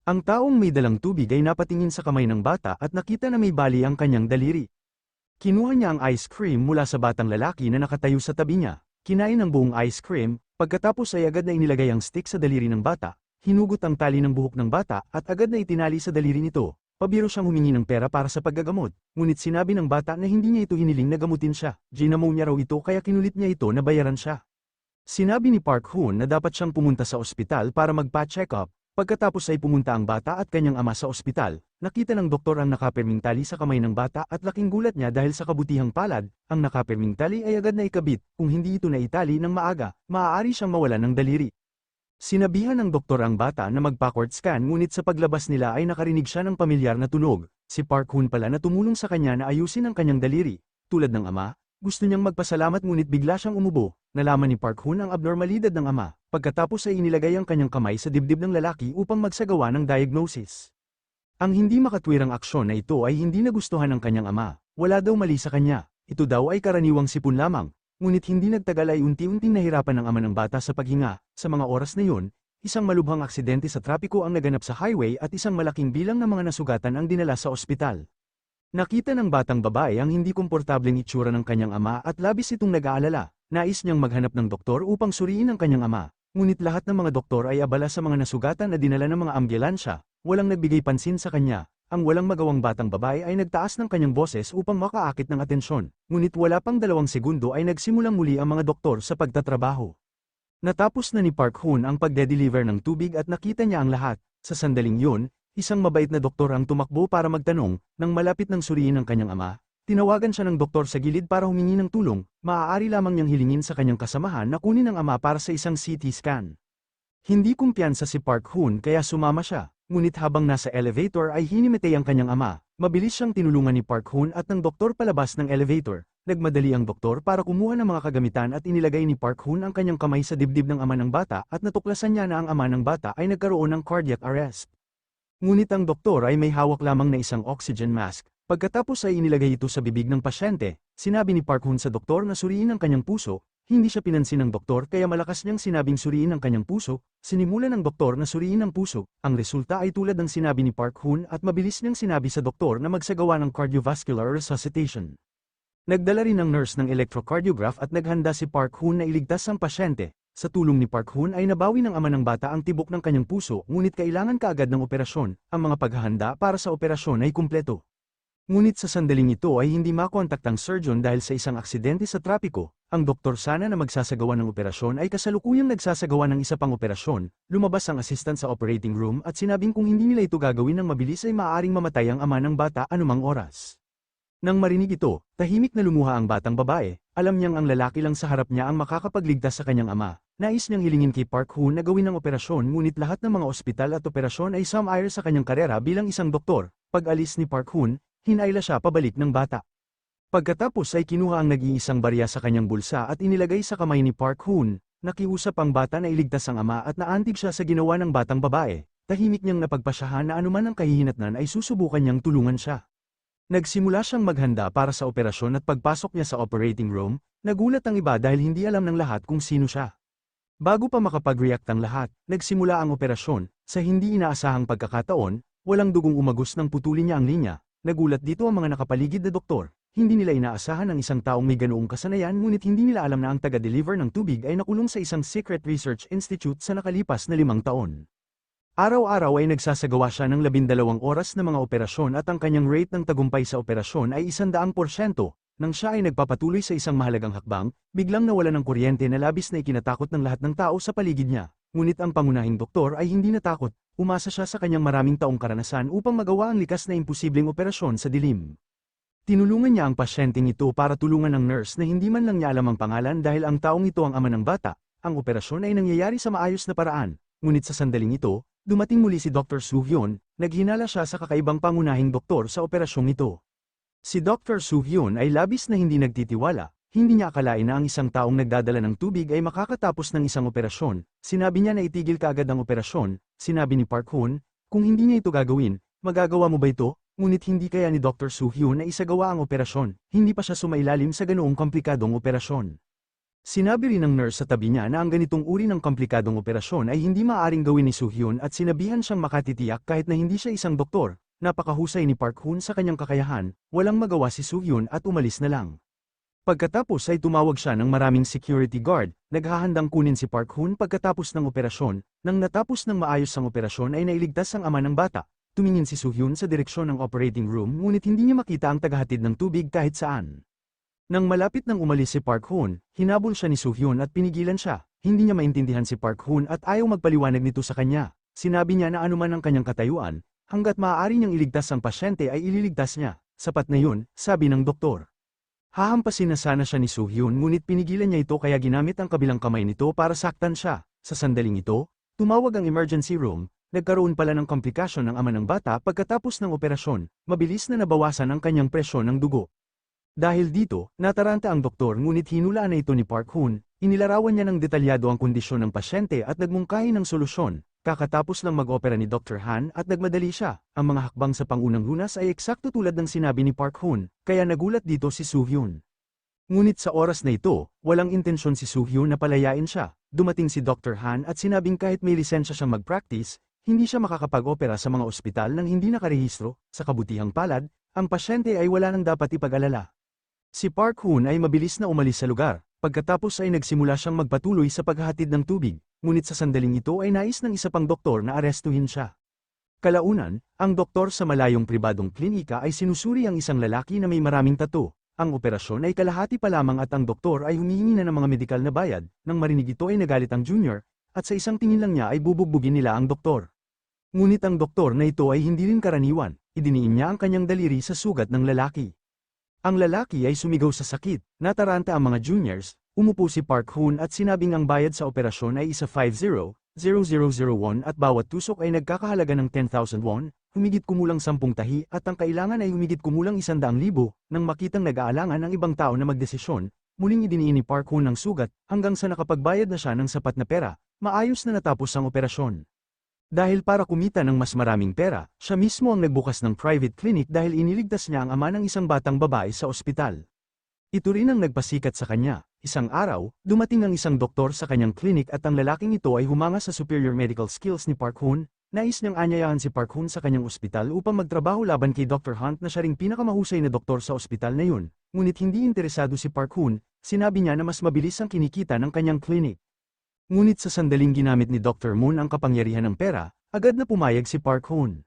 Ang taong may dalang tubig ay napatingin sa kamay ng bata at nakita na may bali ang kanyang daliri. Kinuha niya ang ice cream mula sa batang lalaki na nakatayo sa tabi niya, kinain ang buong ice cream, pagkatapos ay agad na inilagay ang stick sa daliri ng bata, hinugot ang tali ng buhok ng bata at agad na itinali sa daliri nito. Pabiro siyang humingi ng pera para sa paggagamot, ngunit sinabi ng bata na hindi niya ito hiniling na gamutin siya, pneumonia raw ito kaya kinulit niya ito na bayaran siya. Sinabi ni Park Hoon na dapat siyang pumunta sa ospital para magpa-check up, pagkatapos ay pumunta ang bata at kanyang ama sa ospital, nakita ng doktor ang nakapirming tali sa kamay ng bata at laking gulat niya dahil sa kabutihang palad, ang nakapirming tali ay agad na ikabit, kung hindi ito na itali ng maaga, maaari siyang mawalan ng daliri. Sinabihan ng doktor ang bata na magpa-court scan ngunit sa paglabas nila ay nakarinig siya ng pamilyar na tunog. Si Park Hoon pala na tumulong sa kanya na ayusin ang kanyang daliri. Tulad ng ama, gusto niyang magpasalamat ngunit bigla siyang umubo. Nalaman ni Park Hoon ang abnormalidad ng ama, pagkatapos ay inilagay ang kanyang kamay sa dibdib ng lalaki upang magsagawa ng diagnosis. Ang hindi makatwirang aksyon na ito ay hindi nagustuhan ng kanyang ama, wala daw mali sa kanya, ito daw ay karaniwang sipon lamang. Ngunit hindi nagtagal ay unti-unting nahirapan ng ama ng bata sa paghinga. Sa mga oras na yun, isang malubhang aksidente sa trapiko ang naganap sa highway at isang malaking bilang ng mga nasugatan ang dinala sa ospital. Nakita ng batang babae ang hindi komportableng itsura ng kanyang ama at labis itong nag-aalala. Nais niyang maghanap ng doktor upang suriin ang kanyang ama. Ngunit lahat ng mga doktor ay abala sa mga nasugatan na dinala ng mga ambulansya, walang nagbigay pansin sa kanya. Ang walang magawang batang babae ay nagtaas ng kanyang boses upang makaakit ng atensyon, ngunit wala pang 2 segundo ay nagsimulang muli ang mga doktor sa pagtatrabaho. Natapos na ni Park Hoon ang pagde-deliver ng tubig at nakita niya ang lahat. Sa sandaling yun, isang mabait na doktor ang tumakbo para magtanong, nang malapit ng suriin ng kanyang ama, tinawagan siya ng doktor sa gilid para humingi ng tulong, maaari lamang niyang hilingin sa kanyang kasamahan na kunin ang ama para sa isang CT scan. Hindi kumpiyansa si Park Hoon kaya sumama siya. Ngunit habang nasa elevator ay hinimitay ang kanyang ama, mabilis siyang tinulungan ni Park Hoon at ng doktor palabas ng elevator. Nagmadali ang doktor para kumuha ng mga kagamitan at inilagay ni Park Hoon ang kanyang kamay sa dibdib ng ama ng bata at natuklasan niya na ang ama ng bata ay nagkaroon ng cardiac arrest. Ngunit ang doktor ay may hawak lamang na isang oxygen mask. Pagkatapos ay inilagay ito sa bibig ng pasyente, sinabi ni Park Hoon sa doktor na suriin ang kanyang puso. Hindi siya pinansin ng doktor kaya malakas niyang sinabing suriin ang kanyang puso, sinimulan ng doktor na suriin ang puso, ang resulta ay tulad ng sinabi ni Park Hoon at mabilis niyang sinabi sa doktor na magsagawa ng cardiovascular resuscitation. Nagdala rin ng nurse ng electrocardiograph at naghanda si Park Hoon na iligtas ang pasyente. Sa tulong ni Park Hoon ay nabawi ng ama ng bata ang tibok ng kanyang puso ngunit kailangan kaagad ng operasyon, ang mga paghahanda para sa operasyon ay kumpleto. Ngunit sa sandaling ito ay hindi makontaktang surgeon dahil sa isang aksidente sa trapiko. Ang doktor sana na magsasagawa ng operasyon ay kasalukuyang nagsasagawa ng isa pang operasyon. Lumabas ang assistant sa operating room at sinabing kung hindi nila ito gagawin ng mabilis ay maaaring mamatay ang ama ng bata anumang oras. Nang marinig ito, tahimik na lumuha ang batang babae. Alam niyang ang lalaki lang sa harap niya ang makakapagligtas sa kanyang ama. Nais niyang hilingin kay Park Hoon na gawin ang operasyon ngunit lahat ng mga ospital at operasyon ay sumire sa kanyang karera bilang isang doktor. Pag-alis ni Park Hoon, hinayla siya pabalik ng bata. Pagkatapos ay kinuha ang nag-iisang barya sa kanyang bulsa at inilagay sa kamay ni Park Hoon. Nakiusap ang bata na iligtas ang ama at naantig siya sa ginawa ng batang babae. Tahimik niyang napagpasyahan na anuman ang kahihinatnan ay susubukan niyang tulungan siya. Nagsimula siyang maghanda para sa operasyon at pagpasok niya sa operating room, nagulat ang iba dahil hindi alam ng lahat kung sino siya. Bago pa makapag-react ang lahat, nagsimula ang operasyon. Sa hindi inaasahang pagkakataon, walang dugong umagos nang putulin niya ang linya. Nagulat dito ang mga nakapaligid na doktor. Hindi nila inaasahan ang isang taong may ganoong kasanayan ngunit hindi nila alam na ang taga-deliver ng tubig ay nakulong sa isang secret research institute sa nakalipas na 5 taon. Araw-araw ay nagsasagawa siya ng 12 oras na mga operasyon at ang kanyang rate ng tagumpay sa operasyon ay 100%. Nang siya ay nagpapatuloy sa isang mahalagang hakbang, biglang nawala ng kuryente na labis na ikinatakot ng lahat ng tao sa paligid niya. Ngunit ang pangunahing doktor ay hindi natakot, umasa siya sa kanyang maraming taong karanasan upang magawa ang likas na imposibleng operasyon sa dilim. Tinulungan niya ang pasyenteng ito para tulungan ng nurse na hindi man lang niya alam ang pangalan dahil ang taong ito ang ama ng bata. Ang operasyon ay nangyayari sa maayos na paraan, ngunit sa sandaling ito, dumating muli si Dr. Soo-hyun, naghinala siya sa kakaibang pangunahing doktor sa operasyong ito. Si Dr. Soo-hyun ay labis na hindi nagtitiwala, hindi niya akalain na ang isang taong nagdadala ng tubig ay makakatapos ng isang operasyon. Sinabi niya na itigil kaagad ang operasyon. Sinabi ni Park Hoon, kung hindi niya ito gagawin, magagawa mo ba ito? Ngunit hindi kaya ni Dr. Soo-hyun na isagawa ang operasyon, hindi pa siya sumailalim sa ganoong komplikadong operasyon. Sinabi rin ng nurse sa tabi niya na ang ganitong uri ng komplikadong operasyon ay hindi maaaring gawin ni Soo-hyun at sinabihan siyang makatitiyak kahit na hindi siya isang doktor. Napakahusay ni Park Hoon sa kanyang kakayahan, walang magawa si Soo-hyun at umalis na lang. Pagkatapos ay tumawag siya ng maraming security guard, naghahandang kunin si Park Hoon pagkatapos ng operasyon. Nang natapos ng maayos ang operasyon ay nailigtas ang ama ng bata. Tumingin si Soo-hyun sa direksyon ng operating room ngunit hindi niya makita ang tagahatid ng tubig kahit saan. Nang malapit nang umalis si Park Hoon, hinabol siya ni Soo-hyun at pinigilan siya. Hindi niya maintindihan si Park Hoon at ayaw magpaliwanag nito sa kanya. Sinabi niya na anuman ang kanyang katayuan, hanggat maaari niyang iligtas ang pasyente ay ililigtas niya. Sapat na yun, sabi ng doktor. Hahampasin na sana siya ni Soo-hyun ngunit pinigilan niya ito kaya ginamit ang kabilang kamay nito para saktan siya. Sa sandaling ito, tumawag ang emergency room. Nagkaroon pala ng komplikasyon ng ama ng bata pagkatapos ng operasyon. Mabilis na nabawasan ang kanyang presyon ng dugo. Dahil dito, nataranta ang doktor ngunit hinulaan na ito ni Park Hoon, inilarawan niya ng detalyado ang kondisyon ng pasyente at nagmungkahi ng solusyon. Kakatapos lang mag-opera ni Dr. Han at nagmadali siya. Ang mga hakbang sa pangunang lunas ay eksakto tulad ng sinabi ni Park Hoon, kaya nagulat dito si Soo-hyun. Ngunit sa oras na ito, walang intensyon si Soo-hyun na palayain siya. Dumating si Dr. Han at sinabing kahit may lisensya siyang mag-practice, hindi siya makakapag-opera sa mga ospital nang hindi nakarehistro. Sa kabutihang palad, ang pasyente ay wala nang dapat ipag-alala. Si Park Hoon ay mabilis na umalis sa lugar, pagkatapos ay nagsimula siyang magpatuloy sa paghahatid ng tubig, ngunit sa sandaling ito ay nais ng isa pang doktor na arestuhin siya. Kalaunan, ang doktor sa malayong pribadong klinika ay sinusuri ang isang lalaki na may maraming tattoo. Ang operasyon ay kalahati pa lamang at ang doktor ay humihingi na ng mga medikal na bayad. Nang marinig ito ay nagalit ang junior, at sa isang tingin lang niya ay bubugbugin nila ang doktor. Ngunit ang doktor na ito ay hindi rin karaniwan, idiniin niya ang kanyang daliri sa sugat ng lalaki. Ang lalaki ay sumigaw sa sakit, nataranta ang mga juniors, umupo si Park Hoon at sinabing ang bayad sa operasyon ay isa 50,000 at bawat tusok ay nagkakahalaga ng 10,000 won, humigit kumulang 10 tahi at ang kailangan ay humigit kumulang 100,000. Nang makitang nag-aalangan ang ibang tao na magdesisyon, muling idiniin ni Park Hoon ang sugat hanggang sa nakapagbayad na siya ng sapat na pera, maayos na natapos ang operasyon. Dahil para kumita ng mas maraming pera, siya mismo ang nagbukas ng private clinic dahil iniligtas niya ang ama ng isang batang babae sa ospital. Ito rin ang nagpasikat sa kanya. Isang araw, dumating ang isang doktor sa kanyang clinic at ang lalaking ito ay humanga sa superior medical skills ni Park Hoon. Nais niyang anyayahan si Park Hoon sa kanyang ospital upang magtrabaho laban kay Dr. Hunt na siya ring pinakamahusay na doktor sa ospital na yun. Ngunit hindi interesado si Park Hoon, sinabi niya na mas mabilis ang kinikita ng kanyang clinic. Ngunit sa sandaling ginamit ni Dr. Moon ang kapangyarihan ng pera, agad na pumayag si Park Hoon.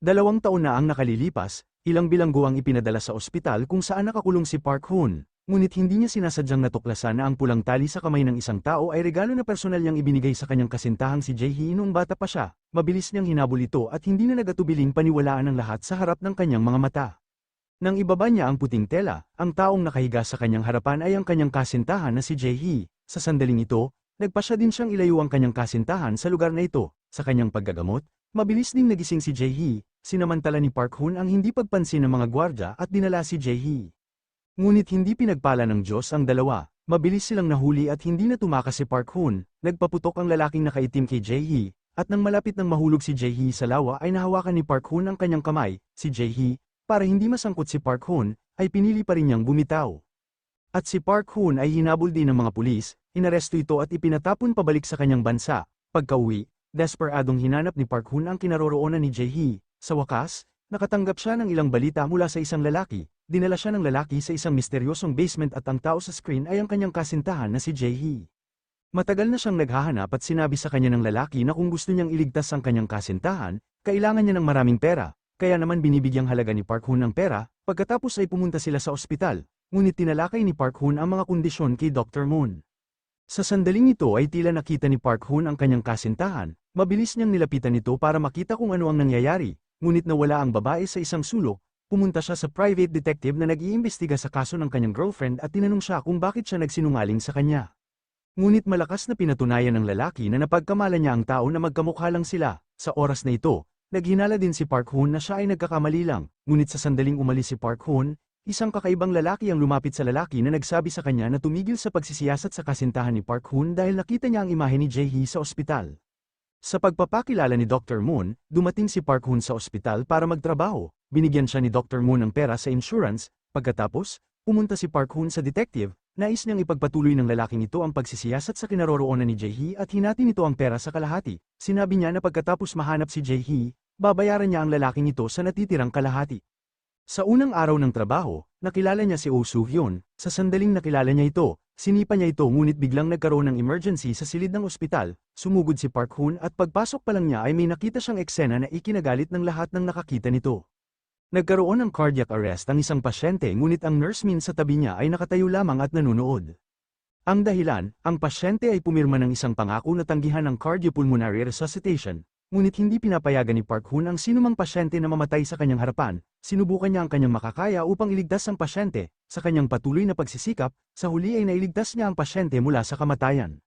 2 taon na ang nakalilipas, ilang bilanggo ang ipinadala sa ospital kung saan nakakulong si Park Hoon, ngunit hindi niya sinasadyang natuklasan na ang pulang tali sa kamay ng isang tao ay regalo na personal niyang ibinigay sa kanyang kasintahang si Jae-hee noong bata pa siya. Mabilis niyang hinabol ito at hindi na nagatubiling paniwalaan ang lahat sa harap ng kanyang mga mata. Nang ibaba niya ang puting tela, ang taong nakahiga sa kanyang harapan ay ang kanyang kasintahan na si Jae-hee. Sa sandaling ito, nagpasya din siyang ilayo ang kanyang kasintahan sa lugar na ito. Sa kanyang paggagamot, mabilis ding nagising si Jae-hee, sinamantala ni Park Hoon ang hindi pagpansin ng mga gwardya at dinala si Jae-hee. Ngunit hindi pinagpala ng Diyos ang dalawa, mabilis silang nahuli at hindi na tumakas si Park Hoon, nagpaputok ang lalaking nakaitim kay Jae-hee, at nang malapit nang mahulog si Jae-hee sa lawa ay nahawakan ni Park Hoon ang kanyang kamay. Si Jae-hee, para hindi masangkot si Park Hoon, ay pinili pa rin niyang bumitaw. At si Park Hoon ay hinabol din ng mga pulis, inaresto ito at ipinatapon pabalik sa kanyang bansa. Pagka-uwi, desperadong hinanap ni Park Hoon ang kinaroroonan ni Jae-hee. Sa wakas, nakatanggap siya ng ilang balita mula sa isang lalaki. Dinala siya ng lalaki sa isang misteryosong basement at ang tao sa screen ay ang kanyang kasintahan na si Jae-hee. Matagal na siyang naghahanap at sinabi sa kanya ng lalaki na kung gusto niyang iligtas ang kanyang kasintahan, kailangan niya ng maraming pera. Kaya naman binibigyang halaga ni Park Hoon ng pera, pagkatapos ay pumunta sila sa ospital. Ngunit tinalakay ni Park Hoon ang mga kondisyon kay Dr. Moon. Sa sandaling ito ay tila nakita ni Park Hoon ang kanyang kasintahan, mabilis niyang nilapitan ito para makita kung ano ang nangyayari, ngunit nawala ang babae sa isang sulok, pumunta siya sa private detective na nag-iimbestiga sa kaso ng kanyang girlfriend at tinanong siya kung bakit siya nagsinungaling sa kanya. Ngunit malakas na pinatunayan ng lalaki na napagkamala niya ang tao na magkamukha lang sila. Sa oras na ito, naghinala din si Park Hoon na siya ay nagkakamali lang, ngunit sa sandaling umalis si Park Hoon, isang kakaibang lalaki ang lumapit sa lalaki na nagsabi sa kanya na tumigil sa pagsisiyasat sa kasintahan ni Park Hoon dahil nakita niya ang imahe ni Jae-hee sa ospital. Sa pagpapakilala ni Dr. Moon, dumating si Park Hoon sa ospital para magtrabaho. Binigyan siya ni Dr. Moon ng pera sa insurance. Pagkatapos, pumunta si Park Hoon sa detective, Nais niyang ipagpatuloy ng lalaking ito ang pagsisiyasat sa kinaroroonan ni Jae-hee at hinati nito ang pera sa kalahati. Sinabi niya na pagkatapos mahanap si Jae-hee, babayaran niya ang lalaking ito sa natitirang kalahati. Sa unang araw ng trabaho, nakilala niya si Oh Soo-hyun. Sa sandaling nakilala niya ito, sinipa niya ito ngunit biglang nagkaroon ng emergency sa silid ng ospital, sumugod si Park Hoon at pagpasok pa lang niya ay may nakita siyang eksena na ikinagalit ng lahat ng nakakita nito. Nagkaroon ng cardiac arrest ang isang pasyente ngunit ang nursemaid sa tabi niya ay nakatayo lamang at nanunood. Ang dahilan, ang pasyente ay pumirma ng isang pangako na tanggihan ang cardiopulmonary resuscitation, ngunit hindi pinapayagan ni Park Hoon ang sinumang pasyente na mamatay sa kanyang harapan. Sinubukan niya ang kanyang makakaya upang iligtas ang pasyente. Sa kanyang patuloy na pagsisikap, sa huli ay nailigtas niya ang pasyente mula sa kamatayan.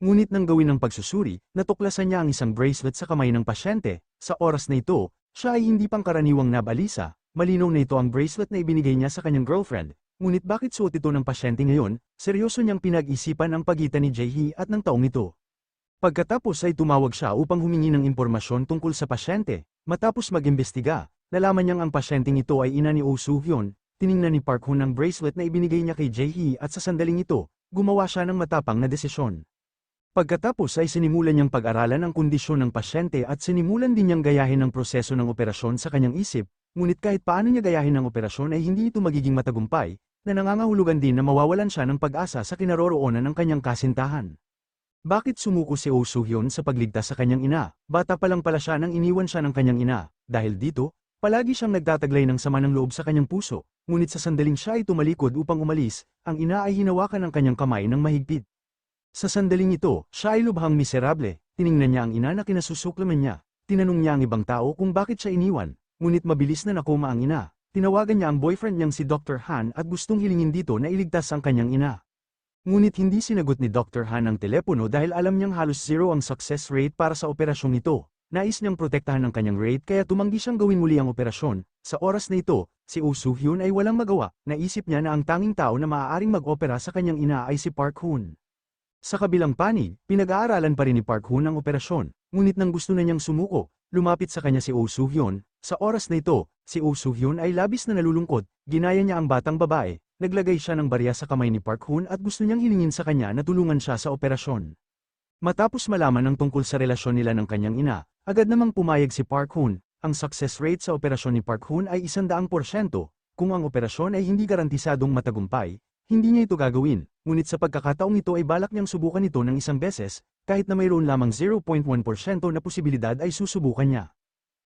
Ngunit nang gawin ng pagsusuri, natuklasan niya ang isang bracelet sa kamay ng pasyente. Sa oras na ito, siya ay hindi pangkaraniwang nabalisa. Malinaw na ito ang bracelet na ibinigay niya sa kanyang girlfriend. Ngunit bakit suot ito ng pasyente ngayon? Seryoso niyang pinag-isipan ang pagitan ni Jae-hee at ng taong ito. Pagkatapos ay tumawag siya upang humingi ng impormasyon tungkol sa pasyente. Matapos mag-imbestiga, nalaman niyang ang pasyenteng ito ay ina ni Oh Soo-hyun. Tiningnan ni Park Hoon ang bracelet na ibinigay niya kay Jae-hee at sa sandaling ito, gumawa siya ng matapang na desisyon. Pagkatapos ay sinimulan niyang pag-aralan ang kondisyon ng pasyente at sinimulan din niyang gayahin ang proseso ng operasyon sa kanyang isip, ngunit kahit paano niya gayahin ang operasyon ay hindi ito magiging matagumpay, na nangangahulugan din na mawawalan siya ng pag-asa sa kinaroroonan ng kanyang kasintahan. Bakit sumuko si Oh Soo-hyun sa pagligtas sa kanyang ina? Bata pa lang pala siya nang iniwan siya ng kanyang ina. Dahil dito, palagi siyang nagtataglay ng sama ng loob sa kanyang puso, ngunit sa sandaling siya ay tumalikod upang umalis, ang ina ay hinawakan ng kanyang kamay ng mahigpit. Sa sandaling ito, siya ay lubhang miserable. Tiningnan niya ang ina na kinasusuklaman niya. Tinanong niya ang ibang tao kung bakit siya iniwan, ngunit mabilis na nakoma ang ina. Tinawagan niya ang boyfriend niyang si Dr. Han at gustong hilingin dito na iligtas ang kanyang ina. Ngunit hindi sinagot ni Dr. Han ang telepono dahil alam niyang halos zero ang success rate para sa operasyong ito. Nais niyang protektahan ang kanyang rate kaya tumanggi siyang gawin muli ang operasyon. Sa oras na ito, si Oh Soo-hyun ay walang magawa. Naisip niya na ang tanging tao na maaaring mag-opera sa kanyang ina ay si Park Hoon. Sa kabilang panig, pinag-aaralan pa rin ni Park Hoon ang operasyon, ngunit nang gusto na niyang sumuko, lumapit sa kanya si Oh Soo-hyun. Sa oras na ito, si Oh Soo-hyun ay labis na nalulungkot, ginaya niya ang batang babae, naglagay siya ng barya sa kamay ni Park Hoon at gusto niyang hilingin sa kanya na tulungan siya sa operasyon. Matapos malaman ang tungkol sa relasyon nila ng kanyang ina, agad namang pumayag si Park Hoon. Ang success rate sa operasyon ni Park Hoon ay 100%, kung ang operasyon ay hindi garantisadong matagumpay, hindi niya ito gagawin, ngunit sa pagkakataong ito ay balak niyang subukan ito ng isang beses, kahit na mayroon lamang 0.1% na posibilidad ay susubukan niya.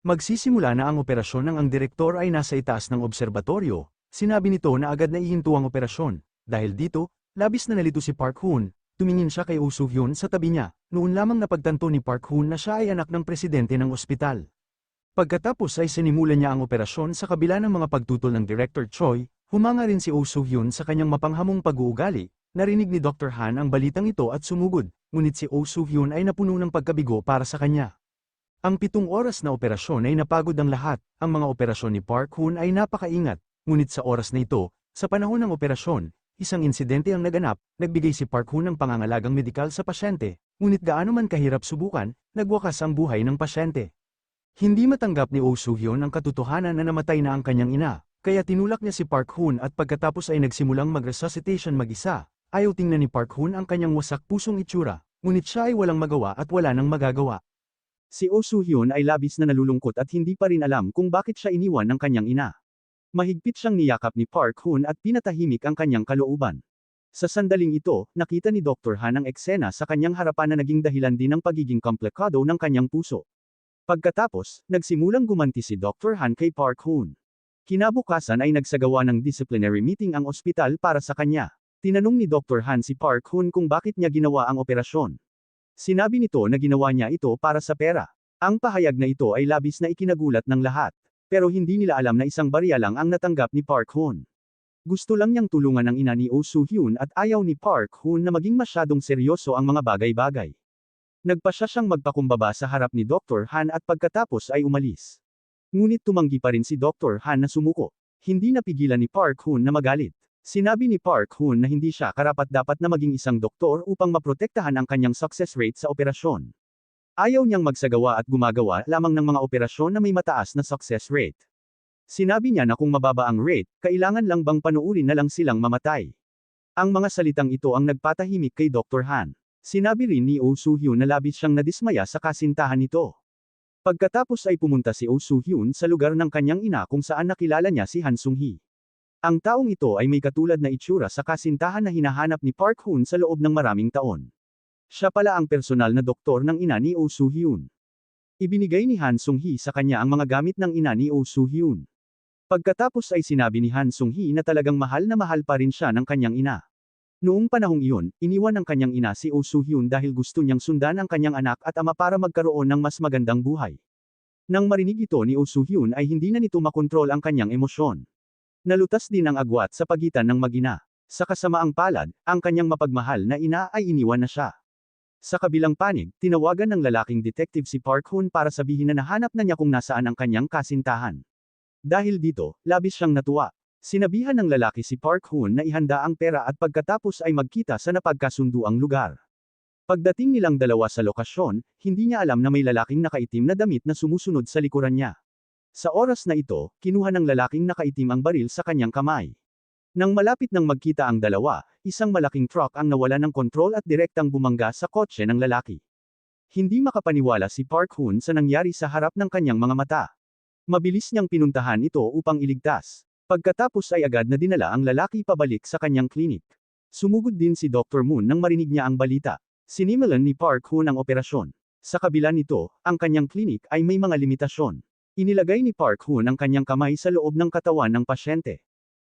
Magsisimula na ang operasyon nang ang direktor ay nasa itaas ng obserbatoryo. Sinabi nito na agad na ihinto ang operasyon. Dahil dito, labis na nalito si Park Hoon. Tumingin siya kay Oh Soo-hyun sa tabi niya. Noon lamang napagtanto ni Park Hoon na siya ay anak ng presidente ng ospital. Pagkatapos ay sinimulan niya ang operasyon sa kabila ng mga pagtutol ng Director Choi. Humanga rin si Oh Soo-hyun sa kanyang mapanghamong pag-uugali. Narinig ni Dr. Han ang balitang ito at sumugod, ngunit si Oh Soo-hyun ay napuno ng pagkabigo para sa kanya. Ang 7 oras na operasyon ay napagod ang lahat. Ang mga operasyon ni Park Hoon ay napakaingat, ngunit sa oras na ito, sa panahon ng operasyon, isang insidente ang naganap. Nagbigay si Park Hoon ng pangangalagang medikal sa pasyente, ngunit gaano man kahirap subukan, nagwakas ang buhay ng pasyente. Hindi matanggap ni Oh Soo-hyun ang katotohanan na namatay na ang kanyang ina. Kaya tinulak niya si Park Hoon at pagkatapos ay nagsimulang mag-resuscitation mag-isa. Ayaw tingnan ni Park Hoon ang kanyang wasak pusong itsura, ngunit siya ay walang magawa at wala nang magagawa. Si Oh Soo-hyun ay labis na nalulungkot at hindi pa rin alam kung bakit siya iniwan ng kanyang ina. Mahigpit siyang niyakap ni Park Hoon at pinatahimik ang kanyang kalooban. Sa sandaling ito, nakita ni Dr. Han ang eksena sa kanyang harapan na naging dahilan din ng pagiging komplikado ng kanyang puso. Pagkatapos, nagsimulang gumanti si Dr. Han kay Park Hoon. Kinabukasan ay nagsagawa ng disciplinary meeting ang ospital para sa kanya. Tinanong ni Dr. Han si Park Hoon kung bakit niya ginawa ang operasyon. Sinabi nito na ginawa niya ito para sa pera. Ang pahayag na ito ay labis na ikinagulat ng lahat. Pero hindi nila alam na isang barya lang ang natanggap ni Park Hoon. Gusto lang niyang tulungan ang ina ni Oh Soo-hyun at ayaw ni Park Hoon na maging masyadong seryoso ang mga bagay-bagay. Nagpasya siyang magpakumbaba sa harap ni Dr. Han at pagkatapos ay umalis. Ngunit tumanggi pa rin si Dr. Han na sumuko. Hindi napigilan ni Park Hoon na magalit. Sinabi ni Park Hoon na hindi siya karapat-dapat na maging isang doktor upang maprotektahan ang kanyang success rate sa operasyon. Ayaw niyang magsagawa at gumagawa lamang ng mga operasyon na may mataas na success rate. Sinabi niya na kung mababa ang rate, kailangan lang bang panuurin na lang silang mamatay. Ang mga salitang ito ang nagpatahimik kay Dr. Han. Sinabi rin ni Oh Soo-hyun na labis siyang nadismaya sa kasintahan nito. Pagkatapos ay pumunta si Oh Soo-hyun sa lugar ng kanyang ina kung saan nakilala niya si Han Sung-hee. Ang taong ito ay may katulad na itsura sa kasintahan na hinahanap ni Park Hoon sa loob ng maraming taon. Siya pala ang personal na doktor ng ina ni Oh Soo-hyun. Ibinigay ni Han Sung-hee sa kanya ang mga gamit ng ina ni Oh Soo-hyun. Pagkatapos ay sinabi ni Han Sung-hee na talagang mahal na mahal pa rin siya ng kanyang ina. Noong panahong iyon, iniwan ng kanyang ina si Oh Soo-hyun dahil gusto niyang sundan ang kanyang anak at ama para magkaroon ng mas magandang buhay. Nang marinig ito ni Oh Soo-hyun ay hindi na nito makontrol ang kanyang emosyon. Nalutas din ang agwat sa pagitan ng mag-ina. Sa kasamaang palad, ang kanyang mapagmahal na ina ay iniwan na siya. Sa kabilang panig, tinawagan ng lalaking detective si Park Hoon para sabihin na nahanap na niya kung nasaan ang kanyang kasintahan. Dahil dito, labis siyang natuwa. Sinabihan ng lalaki si Park Hoon na ihanda ang pera at pagkatapos ay magkita sa napagkasunduang lugar. Pagdating nilang dalawa sa lokasyon, hindi niya alam na may lalaking nakaitim na damit na sumusunod sa likuran niya. Sa oras na ito, kinuha ng lalaking nakaitim ang baril sa kanyang kamay. Nang malapit nang magkita ang dalawa, isang malaking truck ang nawala ng kontrol at direktang bumangga sa kotse ng lalaki. Hindi makapaniwala si Park Hoon sa nangyari sa harap ng kanyang mga mata. Mabilis niyang pinuntahan ito upang iligtas. Pagkatapos ay agad na dinala ang lalaki pabalik sa kanyang klinik. Sumugod din si Dr. Moon nang marinig niya ang balita. Sinimulan ni Park Hoon ang operasyon. Sa kabila nito, ang kanyang klinik ay may mga limitasyon. Inilagay ni Park Hoon ang kanyang kamay sa loob ng katawan ng pasyente.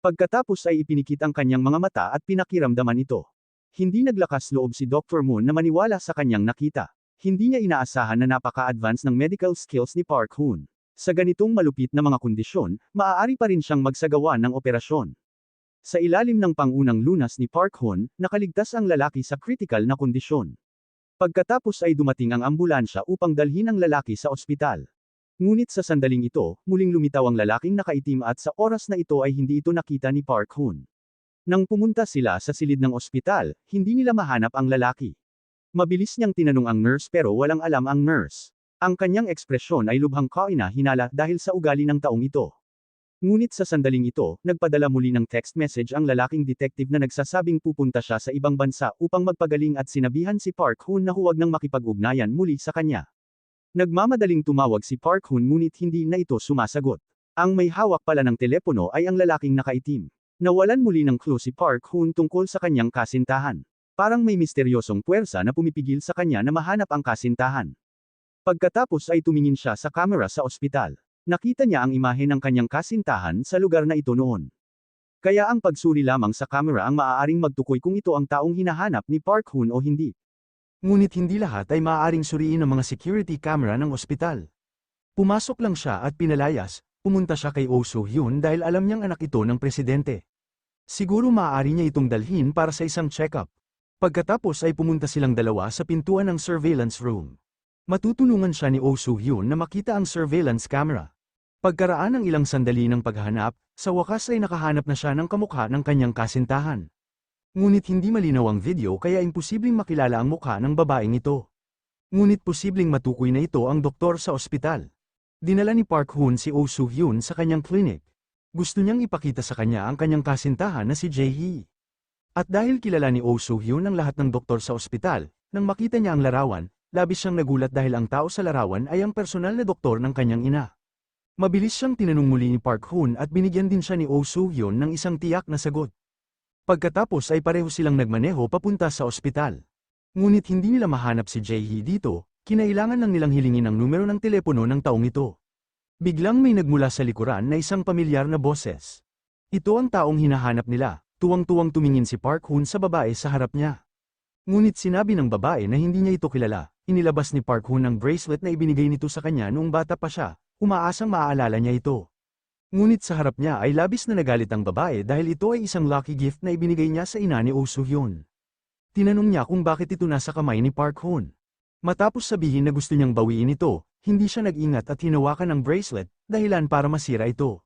Pagkatapos ay ipinikit ang kanyang mga mata at pinakiramdaman ito. Hindi naglakas loob si Dr. Moon na maniwala sa kanyang nakita. Hindi niya inaasahan na napaka-advance ng medical skills ni Park Hoon. Sa ganitong malupit na mga kondisyon, maaari pa rin siyang magsagawa ng operasyon. Sa ilalim ng pangunang lunas ni Park Hoon, nakaligtas ang lalaki sa critical na kondisyon. Pagkatapos ay dumating ang ambulansya upang dalhin ang lalaki sa ospital. Ngunit sa sandaling ito, muling lumitaw ang lalaking nakaitim at sa oras na ito ay hindi ito nakita ni Park Hoon. Nang pumunta sila sa silid ng ospital, hindi nila mahanap ang lalaki. Mabilis niyang tinanong ang nurse pero walang alam ang nurse. Ang kanyang ekspresyon ay lubhang kahinala dahil sa ugali ng taong ito. Ngunit sa sandaling ito, nagpadala muli ng text message ang lalaking detective na nagsasabing pupunta siya sa ibang bansa upang magpagaling at sinabihan si Park Hoon na huwag nang makipag-ugnayan muli sa kanya. Nagmamadaling tumawag si Park Hoon ngunit hindi na ito sumasagot. Ang may hawak pala ng telepono ay ang lalaking nakaitim. Nawalan muli ng clue si Park Hoon tungkol sa kanyang kasintahan. Parang may misteryosong puwersa na pumipigil sa kanya na mahanap ang kasintahan. Pagkatapos ay tumingin siya sa kamera sa ospital. Nakita niya ang imahe ng kanyang kasintahan sa lugar na ito noon. Kaya ang pagsuri lamang sa kamera ang maaaring magtukoy kung ito ang taong hinahanap ni Park Hoon o hindi. Ngunit hindi lahat ay maaaring suriin ng mga security camera ng ospital. Pumasok lang siya at pinalayas, pumunta siya kay Oh Soo-hyun dahil alam niyang anak ito ng presidente. Siguro maaari niya itong dalhin para sa isang check-up. Pagkatapos ay pumunta silang dalawa sa pintuan ng surveillance room. Matutulungan siya ni Oh Soo-hyun na makita ang surveillance camera. Pagkaraan ng ilang sandali ng paghahanap, sa wakas ay nakahanap na siya ng kamukha ng kanyang kasintahan. Ngunit hindi malinaw ang video kaya imposibleng makilala ang mukha ng babaeng ito. Ngunit posibleng matukoy na ito ang doktor sa ospital. Dinala ni Park Hoon si Oh Soo-hyun sa kanyang klinik. Gusto niyang ipakita sa kanya ang kanyang kasintahan na si Jae-hee. At dahil kilala ni Oh Soo-hyun ang lahat ng doktor sa ospital, nang makita niya ang larawan, labis siyang nagulat dahil ang tao sa larawan ay ang personal na doktor ng kanyang ina. Mabilis siyang tinanong muli ni Park Hoon at binigyan din siya ni Oh Soo-hyun ng isang tiyak na sagot. Pagkatapos ay pareho silang nagmaneho papunta sa ospital. Ngunit hindi nila mahanap si Jae-hee dito, kinailangan lang nilang hilingin ang numero ng telepono ng taong ito. Biglang may nagmula sa likuran na isang pamilyar na boses. Ito ang taong hinahanap nila, tuwang-tuwang tumingin si Park Hoon sa babae sa harap niya. Ngunit sinabi ng babae na hindi niya ito kilala, inilabas ni Park Hoon ang bracelet na ibinigay nito sa kanya noong bata pa siya, umaasang maaalala niya ito. Ngunit sa harap niya ay labis na nagalit ang babae dahil ito ay isang lucky gift na ibinigay niya sa ina ni Oh Soo-hyun. Tinanong niya kung bakit ito nasa kamay ni Park Hoon. Matapos sabihin na gusto niyang bawiin ito, hindi siya nag-ingat at hinawakan ang bracelet, dahilan para masira ito.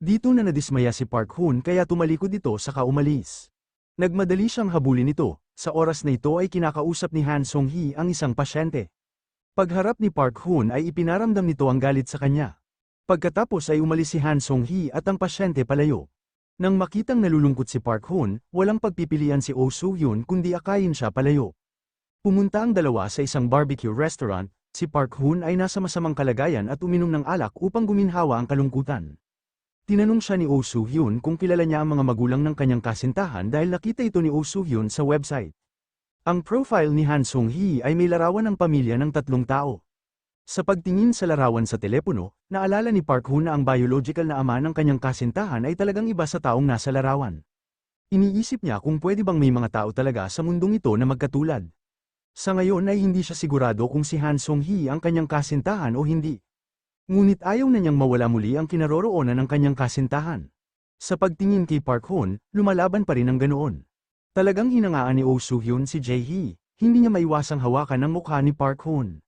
Dito na nadismaya si Park Hoon kaya tumalikod ito saka umalis. Nagmadali siyang habulin ito, sa oras na ito ay kinakausap ni Han Sung-hee ang isang pasyente. Pagharap ni Park Hoon ay ipinaramdam nito ang galit sa kanya. Pagkatapos ay umalis si Han Sung-hee at ang pasyente palayo. Nang makitang nalulungkot si Park Hoon, walang pagpipilian si Oh Soo-hyun kundi akayin siya palayo. Pumunta ang dalawa sa isang barbecue restaurant, si Park Hoon ay nasa masamang kalagayan at uminom ng alak upang guminhawa ang kalungkutan. Tinanong siya ni Oh Soo-hyun kung kilala niya ang mga magulang ng kanyang kasintahan dahil nakita ito ni Oh Soo-hyun sa website. Ang profile ni Han Sung-hee ay may larawan ng pamilya ng 3 tao. Sa pagtingin sa larawan sa telepono, naalala ni Park Hoon na ang biological na ama ng kanyang kasintahan ay talagang iba sa taong nasa larawan. Iniisip niya kung pwede bang may mga tao talaga sa mundong ito na magkatulad. Sa ngayon ay hindi siya sigurado kung si Han Sung-hee ang kanyang kasintahan o hindi. Ngunit ayaw na niyang mawala muli ang kinaroroonan ng kanyang kasintahan. Sa pagtingin kay Park Hoon, lumalaban pa rin ang ganoon. Talagang hinangaan ni Oh Soo-hyun si Jae-hee, hindi niya maiwasang hawakan ang mukha ni Park Hoon.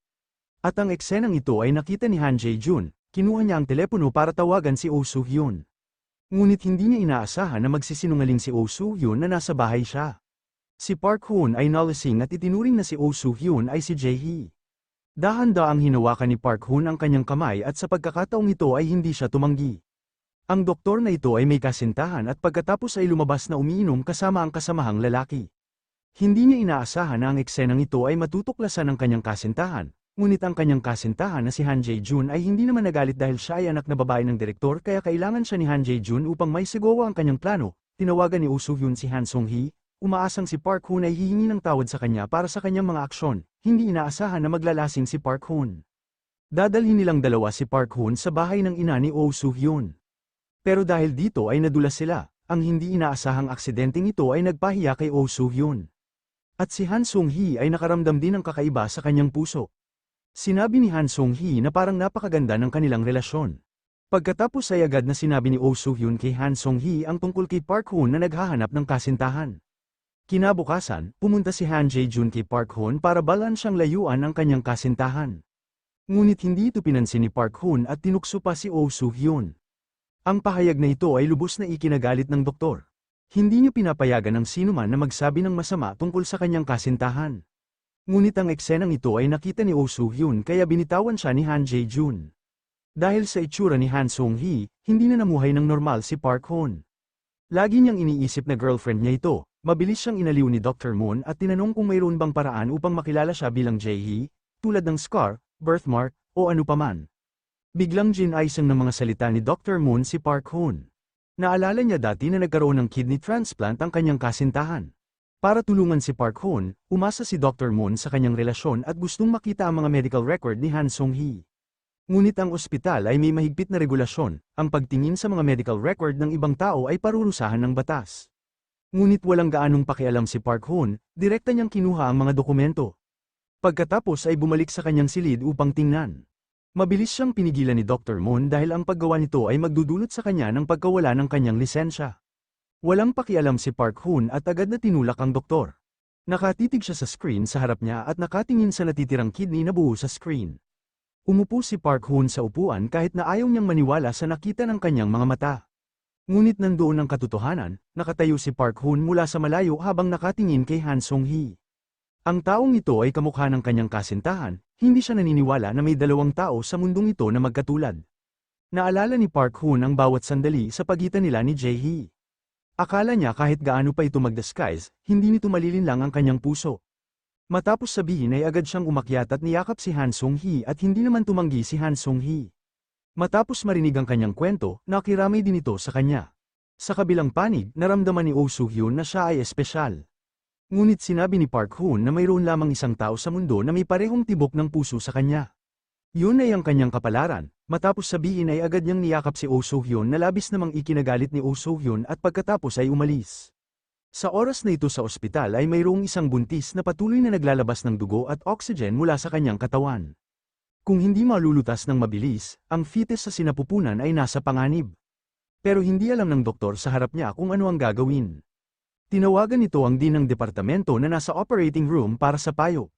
At ang eksenang ito ay nakita ni Han Jae-jun, kinuha niya ang telepono para tawagan si Oh Soo-hyun. Ngunit hindi niya inaasahan na magsisinungaling si Oh Soo-hyun na nasa bahay siya. Si Park Hoon ay nalasing at itinuring na si Oh Soo-hyun ay si Jae-hee. Dahan-daang hinawakan ni Park Hoon ang kanyang kamay at sa pagkakataong ito ay hindi siya tumanggi. Ang doktor na ito ay may kasintahan at pagkatapos ay lumabas na umiinom kasama ang kasamahang lalaki. Hindi niya inaasahan na ang eksenang ito ay matutuklasan ng kanyang kasintahan. Ngunit ang kanyang kasintahan na si Han Jae-jun ay hindi naman nagalit dahil siya ay anak na babae ng direktor kaya kailangan siya ni Han Jae-jun upang may sigawa ang kanyang plano. Tinawagan ni Oh Soo-hyun si Han Sung-hee, umaasang si Park Hoon ay hihingi ng tawad sa kanya para sa kanyang mga aksyon, hindi inaasahan na maglalasing si Park Hoon. Dadalhin nilang dalawa si Park Hoon sa bahay ng ina ni Oh Soo-hyun. Pero dahil dito ay nadulas sila, ang hindi inaasahang aksidenteng ito ay nagpahiya kay Oh Soo-hyun. At si Han Sung-hee ay nakaramdam din ng kakaiba sa kanyang puso. Sinabi ni Han Sung-hee na parang napakaganda ng kanilang relasyon. Pagkatapos ay agad na sinabi ni Oh Soo-hyun kay Han Sung-hee ang tungkol kay Park Hoon na naghahanap ng kasintahan. Kinabukasan, pumunta si Han Jae-jun kay Park Hoon para balan siyang layuan ang kanyang kasintahan. Ngunit hindi ito pinansin ni Park Hoon at tinukso pa si Oh Soo-hyun. Ang pahayag na ito ay lubos na ikinagalit ng doktor. Hindi niya pinapayagan ng sinuman na magsabi ng masama tungkol sa kanyang kasintahan. Ngunit ang eksenang ito ay nakita ni Oh Soo-hyun kaya binitawan siya ni Han Jae-jun. Dahil sa itsura ni Han Sung-hee, hindi na namuhay ng normal si Park Hoon. Lagi niyang iniisip na girlfriend niya ito, mabilis siyang inaliw ni Dr. Moon at tinanong kung mayroon bang paraan upang makilala siya bilang Jae-hee, tulad ng scar, birthmark, o ano paman. Biglang ginaisang ng mga salita ni Dr. Moon si Park Hoon. Naalala niya dati na nagkaroon ng kidney transplant ang kanyang kasintahan. Para tulungan si Park Hoon, umasa si Dr. Moon sa kanyang relasyon at gustong makita ang mga medical record ni Han Sung-hee. Ngunit ang ospital ay may mahigpit na regulasyon, ang pagtingin sa mga medical record ng ibang tao ay parurusahan ng batas. Ngunit walang gaanong pakialam si Park Hoon, direkta niyang kinuha ang mga dokumento. Pagkatapos ay bumalik sa kanyang silid upang tingnan. Mabilis siyang pinigilan ni Dr. Moon dahil ang paggawa nito ay magdudulot sa kanya ng pagkawala ng kanyang lisensya. Walang pakialam si Park Hoon at agad na tinulak ang doktor. Nakatitig siya sa screen sa harap niya at nakatingin sa natitirang kidney na buo sa screen. Umupo si Park Hoon sa upuan kahit na ayaw niyang maniwala sa nakita ng kanyang mga mata. Ngunit nandoon ang katotohanan, nakatayo si Park Hoon mula sa malayo habang nakatingin kay Han Sung-hee. Ang taong ito ay kamukha ng kanyang kasintahan, hindi siya naniniwala na may 2 tao sa mundong ito na magkatulad. Naalala ni Park Hoon ang bawat sandali sa pagitan nila ni Jae-hee. Akala niya kahit gaano pa ito mag-disguise, hindi nito malilinlang ang kanyang puso. Matapos sabihin ay agad siyang umakyat at niyakap si Han Sung-hee at hindi naman tumanggi si Han Sung-hee. Matapos marinig ang kanyang kwento, nakiramay din ito sa kanya. Sa kabilang panig, naramdaman ni Oh Soo-hyun na siya ay espesyal. Ngunit sinabi ni Park Hoon na mayroon lamang isang tao sa mundo na may parehong tibok ng puso sa kanya. Yun ay ang kanyang kapalaran. Matapos sabihin ay agad niyang niyakap si Oh Soo-hyun na labis namang ikinagalit ni Oh Soo-hyun at pagkatapos ay umalis. Sa oras na ito sa ospital ay mayroong isang buntis na patuloy na naglalabas ng dugo at oxygen mula sa kanyang katawan. Kung hindi malulutas ng mabilis, ang fetus sa sinapupunan ay nasa panganib. Pero hindi alam ng doktor sa harap niya kung ano ang gagawin. Tinawagan nito ang dean ng departamento na nasa operating room para sa payo.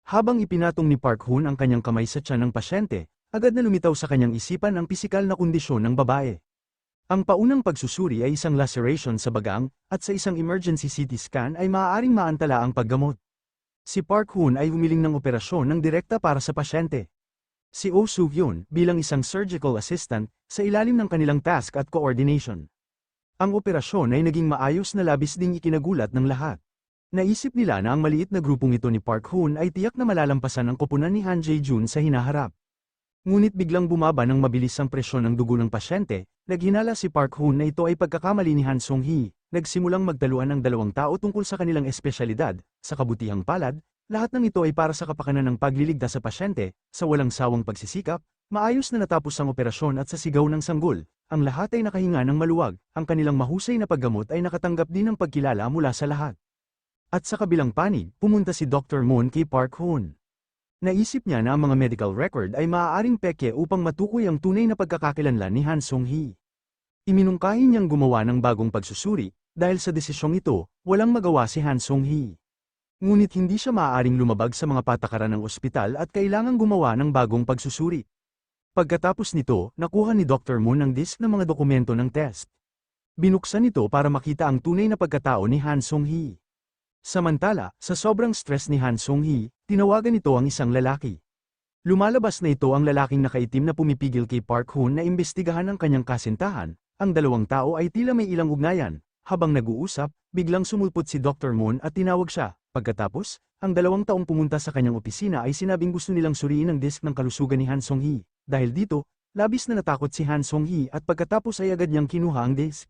Habang ipinatong ni Park Hoon ang kanyang kamay sa tiyan ng pasyente, agad na lumitaw sa kanyang isipan ang pisikal na kondisyon ng babae. Ang paunang pagsusuri ay isang laceration sa bagang, at sa isang emergency CT scan ay maaaring maantala ang paggamot. Si Park Hoon ay humiling ng operasyon ng direkta para sa pasyente. Si Oh Soo-hyun, bilang isang surgical assistant, sa ilalim ng kanilang task at coordination. Ang operasyon ay naging maayos na labis ding ikinagulat ng lahat. Naisip nila na ang maliit na grupong ito ni Park Hoon ay tiyak na malalampasan ang koponan ni Han Jae-jun sa hinaharap. Ngunit biglang bumaba ng mabilis ang presyon ng dugo ng pasyente, naghinala si Park Hoon na ito ay pagkakamali ni Han Song-hee, nagsimulang magtaluan ng dalawang tao tungkol sa kanilang espesyalidad, sa kabutihang palad, lahat ng ito ay para sa kapakanan ng pagliligtas sa pasyente, sa walang sawang pagsisikap, maayos na natapos ang operasyon at sa sigaw ng sanggol, ang lahat ay nakahinga ng maluwag, ang kanilang mahusay na paggamot ay nakatanggap din ng pagkilala mula sa lahat. At sa kabilang panig, pumunta si Dr. Moon kay Park Hoon. Naisip niya na ang mga medical record ay maaaring peke upang matukoy ang tunay na pagkakakilanlan ni Han Song-hee. Iminungkahi niyang gumawa ng bagong pagsusuri, dahil sa desisyong ito, walang magawa si Han Song-hee. Ngunit hindi siya maaaring lumabag sa mga patakaran ng ospital at kailangang gumawa ng bagong pagsusuri. Pagkatapos nito, nakuha ni Dr. Moon ang disk ng mga dokumento ng test. Binuksan ito para makita ang tunay na pagkatao ni Han Song-hee. Samantala, sa sobrang stress ni Han Song-hee, tinawagan ito ang isang lalaki. Lumalabas na ito ang lalaking nakaitim na pumipigil kay Park Hoon na imbestigahan ang kanyang kasintahan. Ang dalawang tao ay tila may ilang ugnayan. Habang nag-uusap, biglang sumulpot si Dr. Moon at tinawag siya. Pagkatapos, ang dalawang taong pumunta sa kanyang opisina ay sinabing gusto nilang suriin ang disk ng kalusugan ni Han Song-hee. Dahil dito, labis na natakot si Han Song-hee at pagkatapos ay agad niyang kinuha ang disk.